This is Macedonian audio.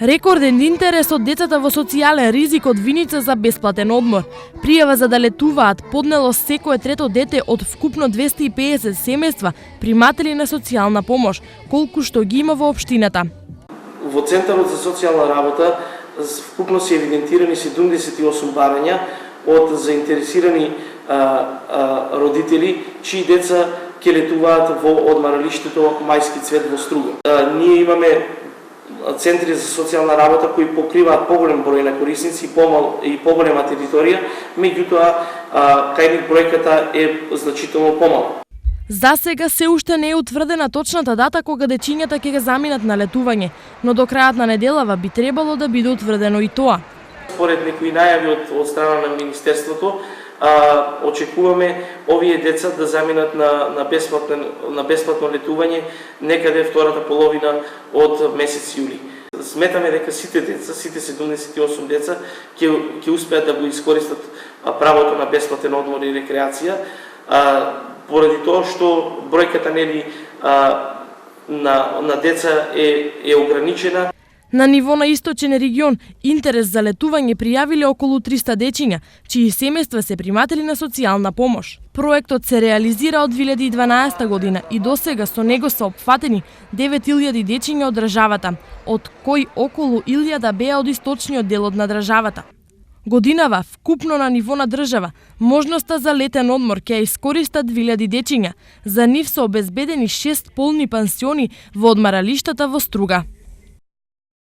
Рекорден интерес од децата во социјален ризик од Виница за бесплатен одмор. Пријава за да летуваат поднело секое трето дете од вкупно 250 семејства приматели на социјална помош, колку што ги има во општината. Во Центарот за социјална работа вкупно се евидентирани 78 барања од заинтересирани родители чии деца ќе летуваат во одмаралиштето Мајски цвет во Струга. Ние имаме центри за социјална работа кои покриваат поголем број на корисници и поголема територија, меѓутоа кај нив бројката е значително помала. За сега се уште не е утврдена точната дата кога дечињата ќе го заминат на летување, но до крајот на неделава би требало да биде утврдено и тоа. Според некои најави од страна на Министерството, очекуваме овие деца да заминат на бесплатно летување некаде втората половина од месец јули. Сметаме дека сите деца, сите 78 деца ќе успеат да го искористат правото на бесплатен одмор и рекреација, поради тоа што бројката на деца е ограничена. На ниво на источен регион, интерес за летување пријавиле околу 300 дечиња, чии семејства се приматели на социјална помош. Проектот се реализира од 2012 година и досега со него се опфатени 9000 дечиња од државата, од кои околу 1000 беа од источниот дел од државата. Годинава, вкупно на ниво на држава, можноста за летен одмор ќе искористат 2000 дечиња. За нив се обезбедени 6 полни пансиони во одмаралиштата во Струга.